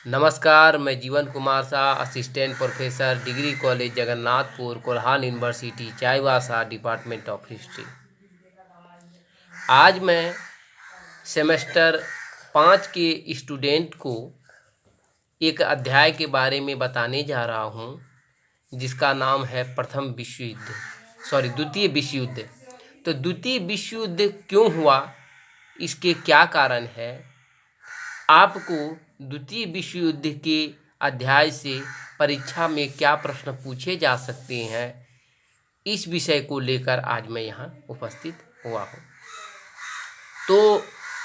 नमस्कार, मैं जीवन Kumar Shah, assistant professor, degree college Jagannathpur, Kolhan university, Chaibasa, department of history. आज मैं सेमेस्टर 5 के स्टूडेंट को एक अध्याय के बारे में बताने जा रहा हूँ, जिसका नाम है द्वितीय विश्व युद्ध। तो द्वितीय विश्व युद्ध क्यों हुआ, इसके क्या कारण है, आपको द्वितीय विश्व युद्ध के अध्याय से परीक्षा में क्या प्रश्न पूछे जा सकते हैं, इस विषय को लेकर आज मैं यहाँ उपस्थित हुआ हूँ। तो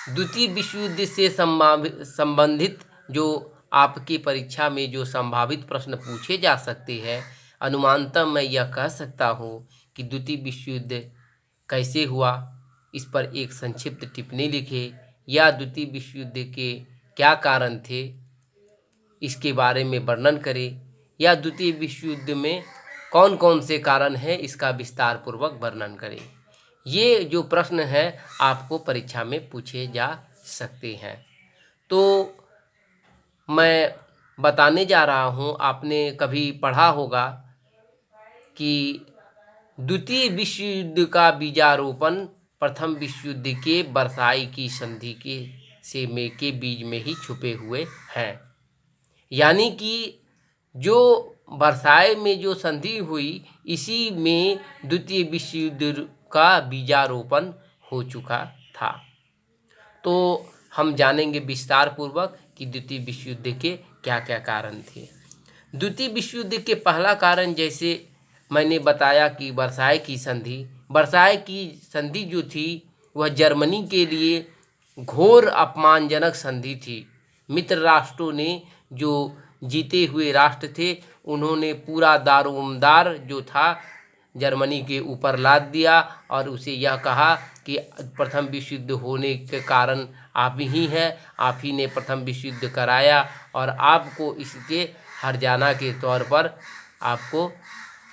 द्वितीय विश्व युद्ध से संबंधित जो आपकी परीक्षा में जो संभावित प्रश्न पूछे जा सकते हैं, अनुमानतः मैं यह कह सकता हूँ कि द्वितीय विश्व युद्ध कैसे हुआ, इस पर एक संक्षिप्त टिप्पणी लिखें, या द्वितीय विश्व युद्ध के क्या कारण थे, इसके बारे में वर्णन करें, या द्वितीय विश्व युद्ध में कौन कौन से कारण हैं, इसका विस्तार पूर्वक वर्णन करें। ये जो प्रश्न है आपको परीक्षा में पूछे जा सकते हैं। तो मैं बताने जा रहा हूँ, आपने कभी पढ़ा होगा कि द्वितीय विश्व युद्ध का बीजारोपण प्रथम विश्व युद्ध के वर्साई की संधि के बीज में ही छुपे हुए हैं। यानी कि जो वर्साई में जो संधि हुई, इसी में द्वितीय विश्व युद्ध का बीजारोपण हो चुका था। तो हम जानेंगे विस्तार पूर्वक कि द्वितीय विश्व युद्ध के क्या क्या कारण थे। द्वितीय विश्व युद्ध के पहला कारण, जैसे मैंने बताया कि वर्साई की संधि जो थी वह जर्मनी के लिए घोर अपमानजनक संधि थी। मित्र राष्ट्रों ने, जो जीते हुए राष्ट्र थे, उन्होंने पूरा दारोमदार जो था जर्मनी के ऊपर लाद दिया और उसे यह कहा कि प्रथम विश्व युद्ध होने के कारण आप ही हैं, आप ही ने प्रथम विश्व युद्ध कराया और आपको इसके हर्जाना के तौर पर आपको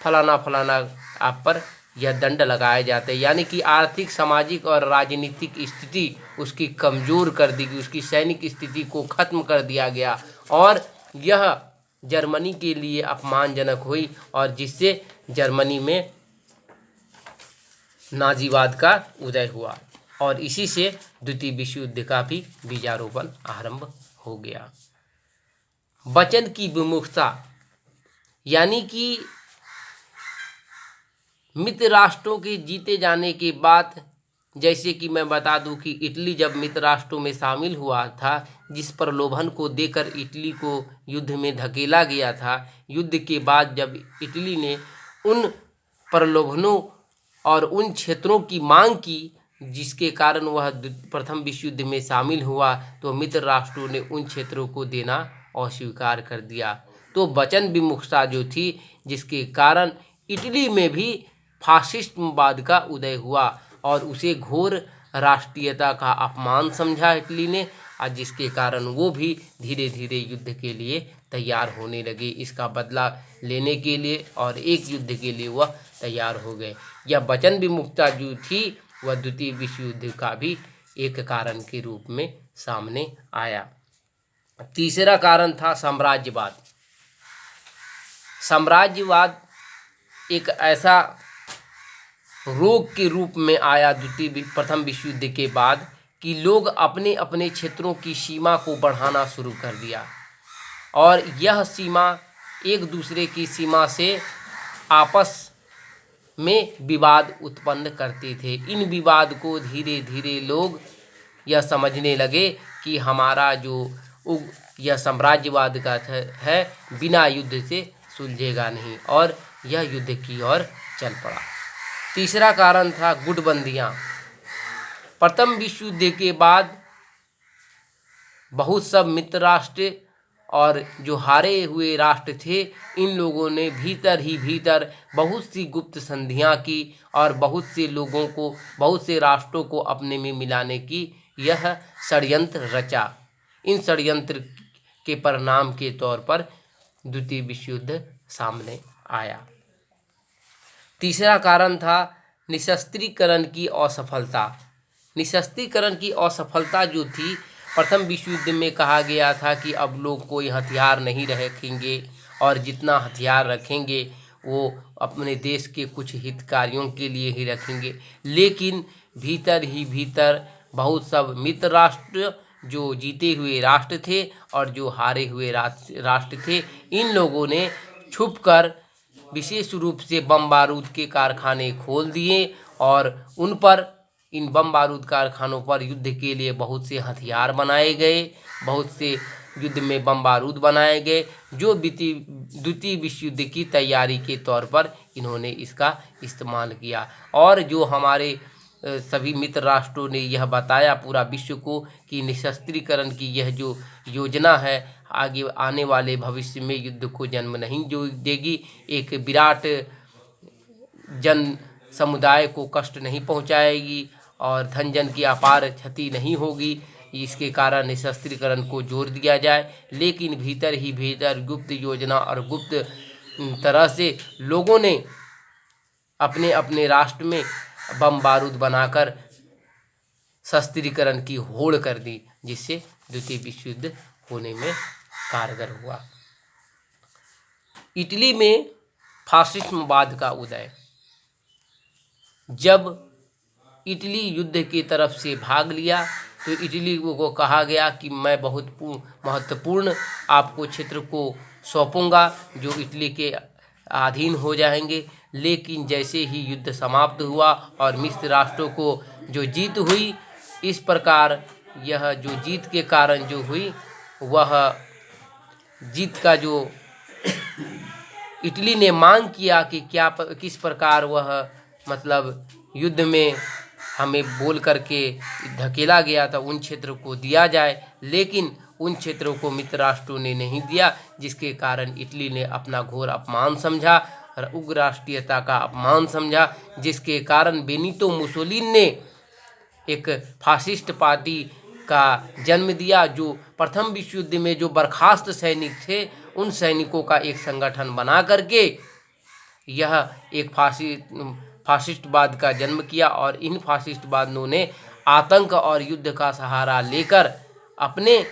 फलाना फलाना आप पर यह दंड लगाया जाता है। यानी कि आर्थिक, सामाजिक और राजनीतिक स्थिति उसकी कमज़ोर कर दी गई, उसकी सैनिक स्थिति को ख़त्म कर दिया गया और यह जर्मनी के लिए अपमानजनक हुई, और जिससे जर्मनी में नाजीवाद का उदय हुआ और इसी से द्वितीय विश्व युद्ध का भी बीजारोपण आरंभ हो गया। वचन की विमुखता, यानी कि मित्र राष्ट्रों के जीते जाने के बाद, जैसे कि मैं बता दूं कि इटली जब मित्र राष्ट्रों में शामिल हुआ था, जिस प्रलोभन को देकर इटली को युद्ध में धकेला गया था, युद्ध के बाद जब इटली ने उन प्रलोभनों और उन क्षेत्रों की मांग की जिसके कारण वह प्रथम विश्व युद्ध में शामिल हुआ, तो मित्र राष्ट्रों ने उन क्षेत्रों को देना अस्वीकार कर दिया। तो वचन विमुखता जो थी, जिसके कारण इटली में भी फासिस्टवाद का उदय हुआ और उसे घोर राष्ट्रीयता का अपमान समझा इटली ने, और जिसके कारण वो भी धीरे धीरे युद्ध के लिए तैयार होने लगे, इसका बदला लेने के लिए, और एक युद्ध के लिए वह तैयार हो गए। यह वचन विमुखता जो थी वह द्वितीय विश्व युद्ध का भी एक कारण के रूप में सामने आया। तीसरा कारण था साम्राज्यवाद। साम्राज्यवाद एक ऐसा रोग के रूप में आया प्रथम विश्व युद्ध के बाद कि लोग अपने अपने क्षेत्रों की सीमा को बढ़ाना शुरू कर दिया और यह सीमा एक दूसरे की सीमा से आपस में विवाद उत्पन्न करते थे। इन विवाद को धीरे धीरे लोग यह समझने लगे कि हमारा जो यह साम्राज्यवाद का है, बिना युद्ध से सुलझेगा नहीं, और यह युद्ध की ओर चल पड़ा। तीसरा कारण था गुटबंदियाँ। प्रथम विश्व युद्ध के बाद बहुत सब मित्र राष्ट्र और जो हारे हुए राष्ट्र थे, इन लोगों ने भीतर ही भीतर बहुत सी गुप्त संधियां की और बहुत से लोगों को, बहुत से राष्ट्रों को अपने में मिलाने की यह षड्यंत्र रचा। इन षड्यंत्र के परिणाम के तौर पर द्वितीय विश्व युद्ध सामने आया। तीसरा कारण था निशस्त्रीकरण की असफलता। निशस्त्रीकरण की असफलता जो थी, प्रथम विश्व युद्ध में कहा गया था कि अब लोग कोई हथियार नहीं रखेंगे और जितना हथियार रखेंगे वो अपने देश के कुछ हितकारियों के लिए ही रखेंगे। लेकिन भीतर ही भीतर बहुत सब मित्र राष्ट्र, जो जीते हुए राष्ट्र थे और जो हारे हुए राष्ट्र थे, इन लोगों ने छुपकर विशेष रूप से बम बारूद के कारखाने खोल दिए और उन पर, इन बम बारूद कारखानों पर युद्ध के लिए बहुत से हथियार बनाए गए, बहुत से युद्ध में बम बारूद बनाए गए, जो द्वितीय विश्व युद्ध की तैयारी के तौर पर इन्होंने इसका इस्तेमाल किया। और जो हमारे सभी मित्र राष्ट्रों ने यह बताया पूरा विश्व को कि निशस्त्रीकरण की यह जो योजना है आगे आने वाले भविष्य में युद्ध को जन्म नहीं जो देगी, एक विराट जन समुदाय को कष्ट नहीं पहुंचाएगी और धन जन की अपार क्षति नहीं होगी। इसके कारण निशस्त्रीकरण को जोर दिया जाए। लेकिन भीतर ही भीतर गुप्त योजना और गुप्त तरह से लोगों ने अपने अपने राष्ट्र में बम बारूद बनाकर शस्त्रीकरण की होड़ कर दी, जिससे द्वितीय विश्व युद्ध होने में कारगर हुआ। इटली में फासिस्टवाद का उदय। जब इटली युद्ध की तरफ से भाग लिया तो इटली को कहा गया कि मैं बहुत महत्वपूर्ण आपको क्षेत्र को सौंपूंगा जो इटली के अधीन हो जाएंगे। लेकिन जैसे ही युद्ध समाप्त हुआ और मित्र राष्ट्रों को जो जीत हुई, इस प्रकार यह जो जीत के कारण जो हुई, वह जीत का जो इटली ने मांग किया कि किस प्रकार वह मतलब युद्ध में हमें बोल करके धकेला गया था उन क्षेत्रों को दिया जाए, लेकिन उन क्षेत्रों को मित्र राष्ट्रों ने नहीं दिया, जिसके कारण इटली ने अपना घोर अपमान समझा, उग्र राष्ट्रीयता का अपमान समझा, जिसके कारण बेनितो मुसोलिनी ने एक फासिस्ट पार्टी का जन्म दिया, जो प्रथम विश्व युद्ध में जो बर्खास्त सैनिक थे उन सैनिकों का एक संगठन बना करके यह एक फासिस्टवाद का जन्म किया। और इन फासिस्टवादियों ने आतंक और युद्ध का सहारा लेकर अपने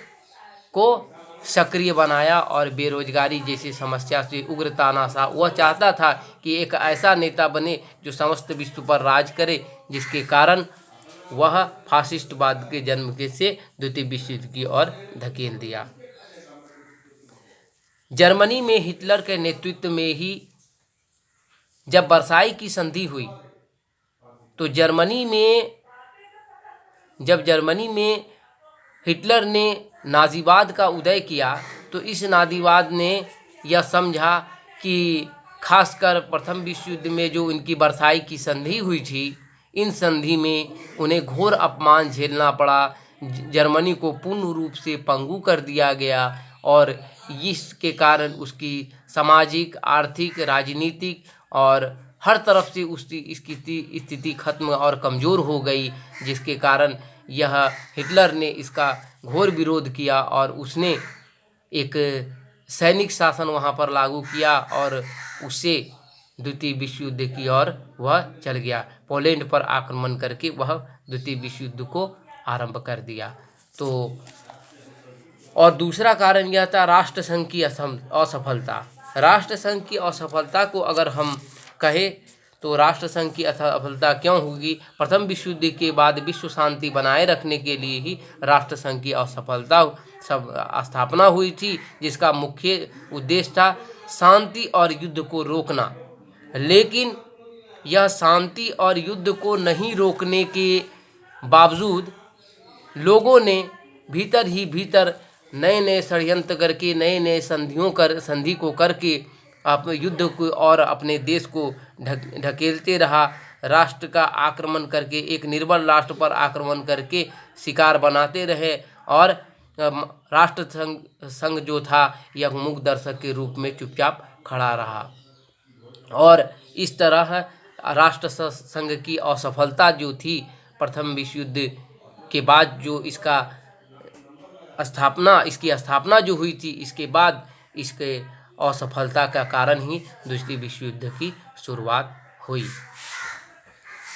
को सक्रिय बनाया और बेरोजगारी जैसी समस्या से उग्र तानाशाह वह चाहता था कि एक ऐसा नेता बने जो समस्त विश्व पर राज करे, जिसके कारण वह फासिस्टवाद के जन्म के से द्वितीय विश्व युद्ध की ओर धकेल दिया। जर्मनी में हिटलर के नेतृत्व में ही जब वर्साई की संधि हुई तो जर्मनी में हिटलर ने नाजीवाद का उदय किया, तो इस नाजीवाद ने यह समझा कि खासकर प्रथम विश्व युद्ध में जो इनकी वर्साई की संधि हुई थी, इन संधि में उन्हें घोर अपमान झेलना पड़ा, जर्मनी को पूर्ण रूप से पंगु कर दिया गया और इसके कारण उसकी सामाजिक, आर्थिक, राजनीतिक और हर तरफ से उसकी स्थिति खत्म और कमज़ोर हो गई, जिसके कारण यह हिटलर ने इसका घोर विरोध किया और उसने एक सैनिक शासन वहाँ पर लागू किया और उससे द्वितीय विश्व युद्ध की ओर वह चल गया। पोलैंड पर आक्रमण करके वह द्वितीय विश्व युद्ध को आरंभ कर दिया। तो और दूसरा कारण यह था राष्ट्रसंघ की असफलता। राष्ट्रसंघ की असफलता को अगर हम कहें तो राष्ट्रसंघ की असफलता क्यों होगी? प्रथम विश्व युद्ध के बाद विश्व शांति बनाए रखने के लिए ही राष्ट्रसंघ की असफलता स्थापना हुई थी, जिसका मुख्य उद्देश्य था शांति और युद्ध को रोकना। लेकिन यह शांति और युद्ध को नहीं रोकने के बावजूद लोगों ने भीतर ही भीतर नए नए षड्यंत्र करके नए नए संधि को करके अपने युद्ध को और अपने देश को ढकेलते रहा। राष्ट्र का आक्रमण करके, एक निर्बल राष्ट्र पर आक्रमण करके शिकार बनाते रहे और राष्ट्र संघ जो था यह मूक दर्शक के रूप में चुपचाप खड़ा रहा। और इस तरह राष्ट्र संघ की असफलता जो थी प्रथम विश्व युद्ध के बाद जो इसकी स्थापना जो हुई थी, इसके बाद इसके असफलता का कारण ही द्वितीय विश्व युद्ध की शुरुआत हुई।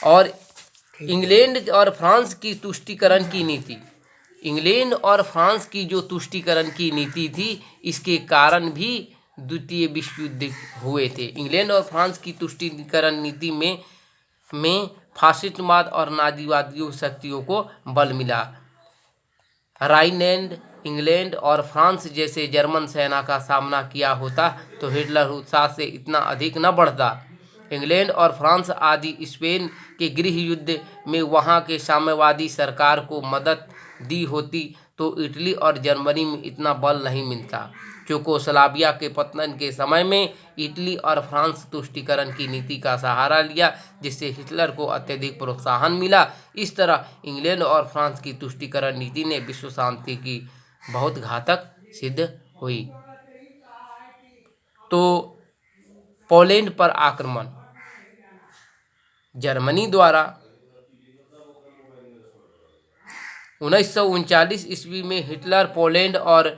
और इंग्लैंड और फ्रांस की तुष्टीकरण की नीति। इंग्लैंड और फ्रांस की जो तुष्टीकरण की नीति थी, इसके कारण भी द्वितीय विश्व युद्ध हुए थे। इंग्लैंड और फ्रांस की तुष्टीकरण नीति में फासिस्टवाद और नाजीवादी शक्तियों को बल मिला। राइनलैंड, इंग्लैंड और फ्रांस जैसे जर्मन सेना का सामना किया होता तो हिटलर उत्साह से इतना अधिक न बढ़ता। इंग्लैंड और फ्रांस आदि स्पेन के गृह युद्ध में वहां के साम्यवादी सरकार को मदद दी होती तो इटली और जर्मनी में इतना बल नहीं मिलता। चेकोस्लोवाकिया के पतन के समय में इटली और फ्रांस तुष्टीकरण की नीति का सहारा लिया, जिससे हिटलर को अत्यधिक प्रोत्साहन मिला। इस तरह इंग्लैंड और फ्रांस की तुष्टीकरण नीति ने विश्व शांति की बहुत घातक सिद्ध हुई। तो पोलैंड पर आक्रमण। जर्मनी द्वारा 1939 ईस्वी में हिटलर पोलैंड और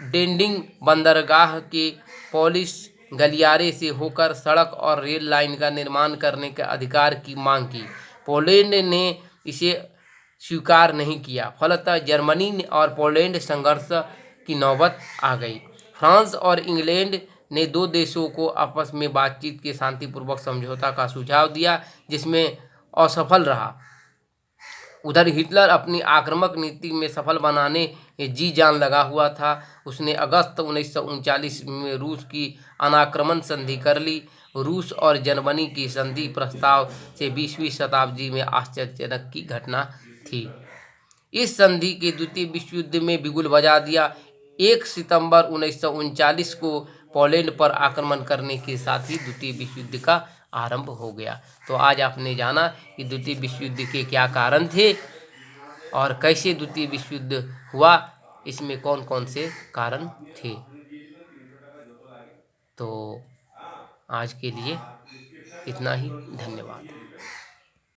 डेंडिंग बंदरगाह के पोलिश गलियारे से होकर सड़क और रेल लाइन का निर्माण करने के अधिकार की मांग की। पोलैंड ने इसे स्वीकार नहीं किया। फलतः जर्मनी और पोलैंड संघर्ष की नौबत आ गई। फ्रांस और इंग्लैंड ने दो देशों को आपस में बातचीत के शांतिपूर्वक समझौता का सुझाव दिया, जिसमें असफल रहा। उधर हिटलर अपनी आक्रामक नीति में सफल बनाने जी जान लगा हुआ था। उसने अगस्त 1939 में रूस की अनाक्रमण संधि कर ली। रूस और जर्मनी की संधि प्रस्ताव से 20वीं शताब्दी में आश्चर्यजनक की घटना थी। इस संधि के द्वितीय विश्व युद्ध में बिगुल बजा दिया। 1 सितंबर 1939 को पोलैंड पर आक्रमण करने के साथ ही द्वितीय विश्व युद्ध का आरंभ हो गया। तो आज आपने जाना कि द्वितीय विश्व युद्ध के क्या कारण थे और कैसे द्वितीय विश्व युद्ध हुआ, इसमें कौन कौन से कारण थे। तो आज के लिए इतना ही। धन्यवाद।